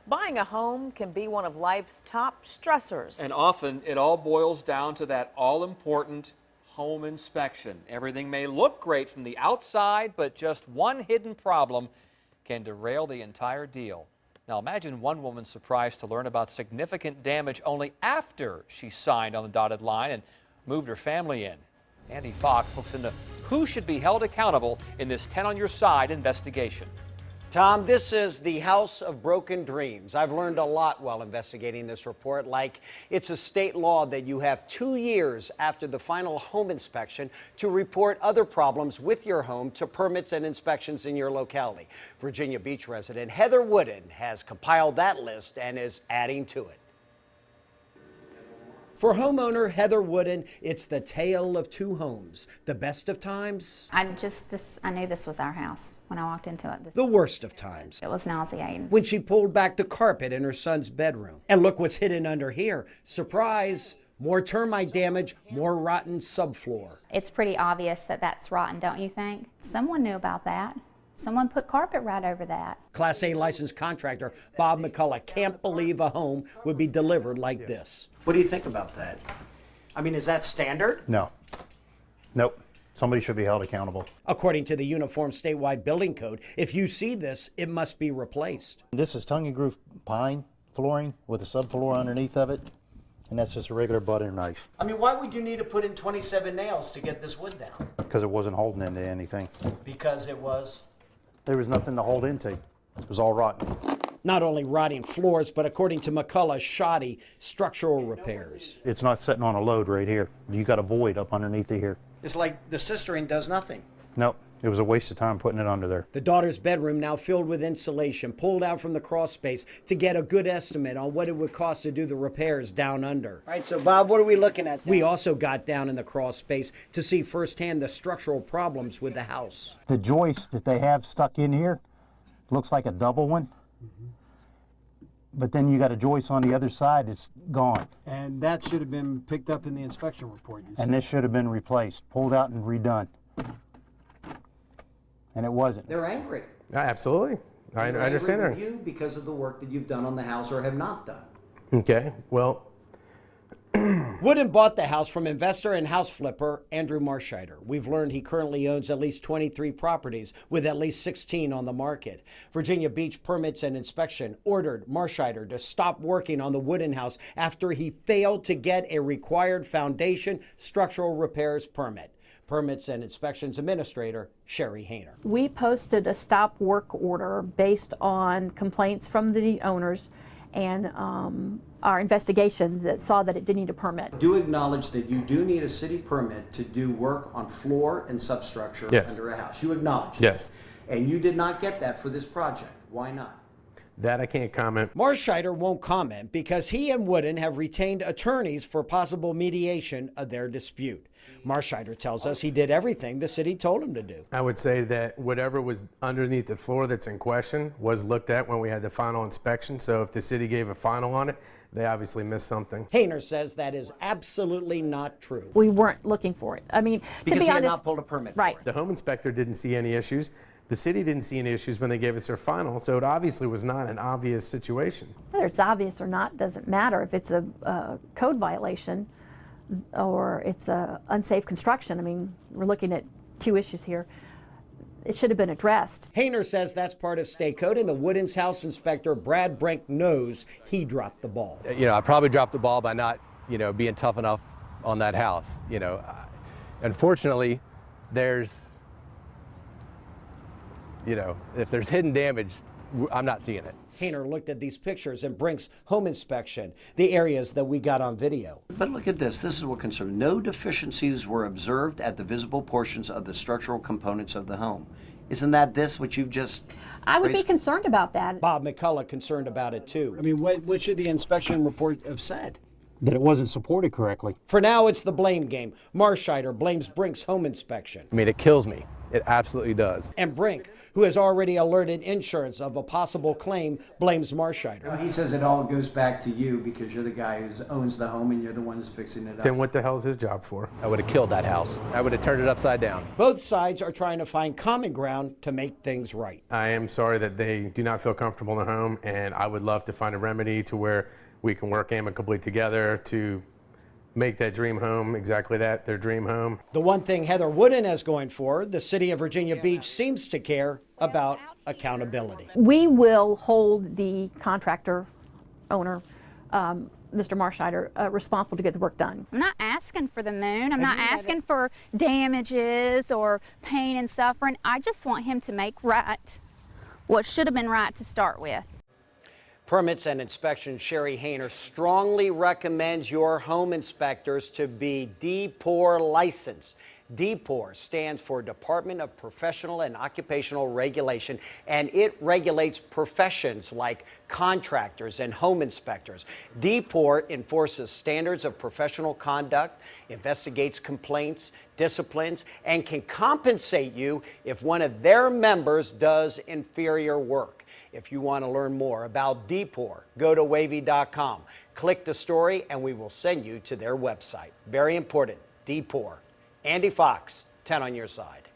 Buying a home can be one of life's top stressors. And often it all boils down to that all-important home inspection. Everything may look great from the outside, but just one hidden problem can derail the entire deal. Now imagine one woman surprised to learn about significant damage only after she signed on the dotted line and moved her family in. Andy Fox looks into who should be held accountable in this 10 on Your Side investigation. Tom, this is the House of Broken Dreams. I've learned a lot while investigating this report, like it's a state law that you have 2 years after the final home inspection to report other problems with your home to permits and inspections in your locality. Virginia Beach resident Heather Wooden has compiled that list and is adding to it. For homeowner Heather Wooden, it's the tale of two homes. The best of times. I knew this was our house when I walked into it. The worst of times. It was nauseating. When she pulled back the carpet in her son's bedroom. And look what's hidden under here. Surprise! More termite damage, more rotten subfloor. It's pretty obvious that that's rotten, don't you think? Someone knew about that. Someone put carpet right over that. Class A licensed contractor Bob McCullough can't believe a home would be delivered like this. What do you think about that? I mean, is that standard? No. Nope. Somebody should be held accountable. According to the Uniform Statewide Building Code, if you see this, it must be replaced. This is tongue and groove pine flooring with a subfloor underneath of it, and that's just a regular butter knife. I mean, why would you need to put in 27 nails to get this wood down? Because it wasn't holding into anything. Because it was? There was nothing to hold into. It was all rotten. Not only rotting floors, but according to McCullough, shoddy structural repairs. It's not sitting on a load right here. You got a void up underneath it here. It's like the cistern does nothing. Nope. It was a waste of time putting it under there. The daughter's bedroom now filled with insulation, pulled out from the crawl space to get a good estimate on what it would cost to do the repairs down under. All right, so Bob, what are we looking at then? We also got down in the crawl space to see firsthand the structural problems with the house. The joist that they have stuck in here looks like a double one. But then you got a joist on the other side that's gone. And that should have been picked up in the inspection report. And this should have been replaced, pulled out and redone. And it wasn't. They're angry. Absolutely. I understand They're angry with you because of the work that you've done on the house or have not done. Okay, well. Wooden bought the house from investor and house flipper Andrew Marscheider. We've learned he currently owns at least 23 properties with at least 16 on the market. Virginia Beach Permits and Inspection ordered Marscheider to stop working on the Wooden house after he failed to get a required foundation structural repairs permit. Permits and Inspections Administrator Sherry Hayner. We posted a stop work order based on complaints from the owners and our investigation that saw that it did need a permit. Do acknowledge that you do need a city permit to do work on floor and substructure under a house. You acknowledge that. Yes. And you did not get that for this project. Why not? That I can't comment. Marscheider won't comment because he and Wooden have retained attorneys for possible mediation of their dispute. Marscheider tells us he did everything the city told him to do. I would say that whatever was underneath the floor that's in question was looked at when we had the final inspection. So if the city gave a final on it, they obviously missed something. Hayner says that is absolutely not true. We weren't looking for it. I mean, because to be he honest, had not pulled a permit right. for it. The home inspector didn't see any issues. The city didn't see any issues when they gave us their final, so it obviously was not an obvious situation. Whether it's obvious or not doesn't matter. If it's a code violation or it's a unsafe construction, I mean, we're looking at two issues here. It should have been addressed. Hayner says that's part of state code, and the Wooden's house inspector, Brad Brink, knows he dropped the ball. You know, I probably dropped the ball by not, being tough enough on that house. Unfortunately, there's, if there's hidden damage, I'm not seeing it. Hayner looked at these pictures and Brink's home inspection, the areas that we got on video. But look at this. This is what concerns. No deficiencies were observed at the visible portions of the structural components of the home. Isn't that this what you've just I would be concerned about that. Bob McCullough concerned about it too. I mean, what should the inspection report have said? That it wasn't supported correctly. For now, it's the blame game. Marscheider blames Brink's home inspection. I mean, it kills me It absolutely does. And Brink, who has already alerted insurance of a possible claim, blames Marscheider. He says it all goes back to you because you're the guy who owns the home and you're the one who's fixing it up. Then what the hell is his job for? I would have killed that house. I would have turned it upside down. Both sides are trying to find common ground to make things right. I am sorry that they do not feel comfortable in their home, and I would love to find a remedy to where we can work amicably together to make that dream home exactly that, their dream home. The one thing Heather Wooden has going for her, the city of Virginia Beach seems to care about accountability. We will hold the contractor owner, Mr. Marscheider, responsible to get the work done. I'm not asking for the moon. I'm not asking for damages or pain and suffering. I just want him to make right what should have been right to start with. Permits and Inspections Sherry Hayner strongly recommends your home inspectors to be DPOR licensed. DPOR stands for Department of Professional and Occupational Regulation, and it regulates professions like contractors and home inspectors. DPOR enforces standards of professional conduct, investigates complaints, disciplines, and can compensate you if one of their members does inferior work. If you want to learn more about DPOR, go to wavy.com, click the story, and we will send you to their website. Very important, DPOR. Andy Fox, 10 on your side.